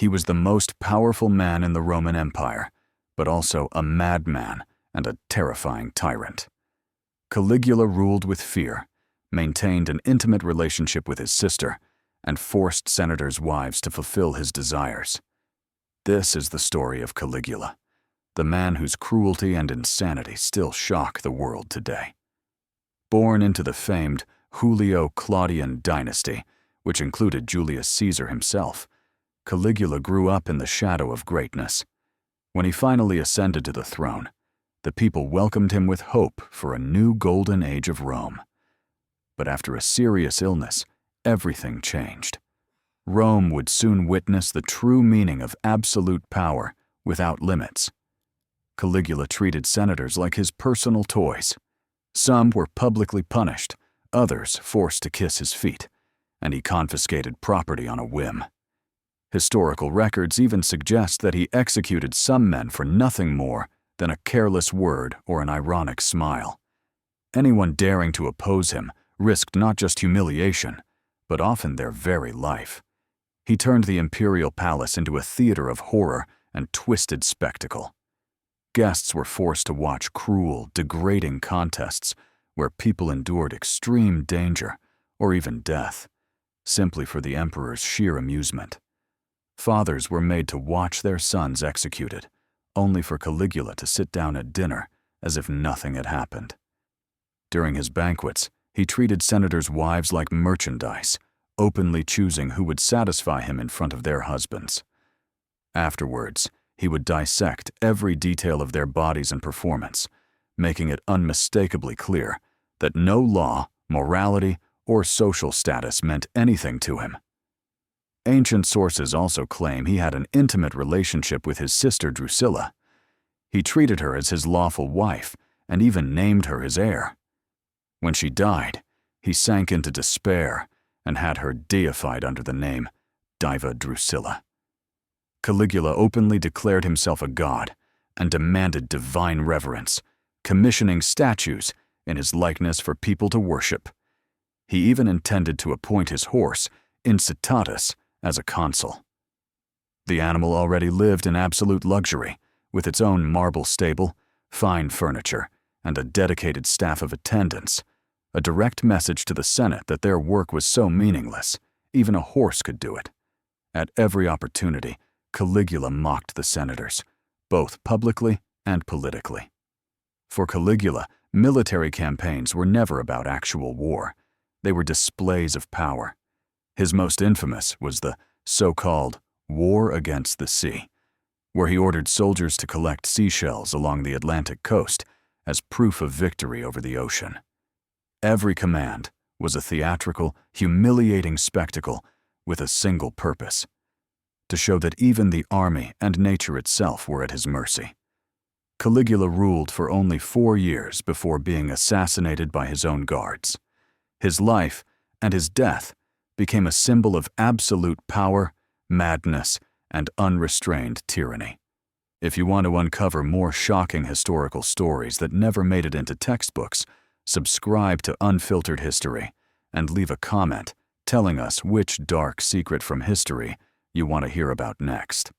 He was the most powerful man in the Roman Empire, but also a madman and a terrifying tyrant. Caligula ruled with fear, maintained an intimate relationship with his sister, and forced senators' wives to fulfill his desires. This is the story of Caligula, the man whose cruelty and insanity still shock the world today. Born into the famed Julio-Claudian dynasty, which included Julius Caesar himself, Caligula grew up in the shadow of greatness. When he finally ascended to the throne, the people welcomed him with hope for a new golden age of Rome. But after a serious illness, everything changed. Rome would soon witness the true meaning of absolute power without limits. Caligula treated senators like his personal toys. Some were publicly punished, others forced to kiss his feet, and he confiscated property on a whim. Historical records even suggest that he executed some men for nothing more than a careless word or an ironic smile. Anyone daring to oppose him risked not just humiliation, but often their very life. He turned the imperial palace into a theater of horror and twisted spectacle. Guests were forced to watch cruel, degrading contests where people endured extreme danger or even death, simply for the emperor's sheer amusement. Fathers were made to watch their sons executed, only for Caligula to sit down at dinner as if nothing had happened. During his banquets, he treated senators' wives like merchandise, openly choosing who would satisfy him in front of their husbands. Afterwards, he would dissect every detail of their bodies and performance, making it unmistakably clear that no law, morality, or social status meant anything to him. Ancient sources also claim he had an intimate relationship with his sister Drusilla. He treated her as his lawful wife and even named her his heir. When she died, he sank into despair and had her deified under the name Diva Drusilla. Caligula openly declared himself a god and demanded divine reverence, commissioning statues in his likeness for people to worship. He even intended to appoint his horse, Incitatus, as a consul. The animal already lived in absolute luxury, with its own marble stable, fine furniture, and a dedicated staff of attendants, a direct message to the Senate that their work was so meaningless, even a horse could do it. At every opportunity, Caligula mocked the senators, both publicly and politically. For Caligula, military campaigns were never about actual war. They were displays of power. His most infamous was the so-called War Against the Sea, where he ordered soldiers to collect seashells along the Atlantic coast as proof of victory over the ocean. Every command was a theatrical, humiliating spectacle with a single purpose: to show that even the army and nature itself were at his mercy. Caligula ruled for only 4 years before being assassinated by his own guards. His life and his death became a symbol of absolute power, madness, and unrestrained tyranny. If you want to uncover more shocking historical stories that never made it into textbooks, subscribe to Unfiltered History and leave a comment telling us which dark secret from history you want to hear about next.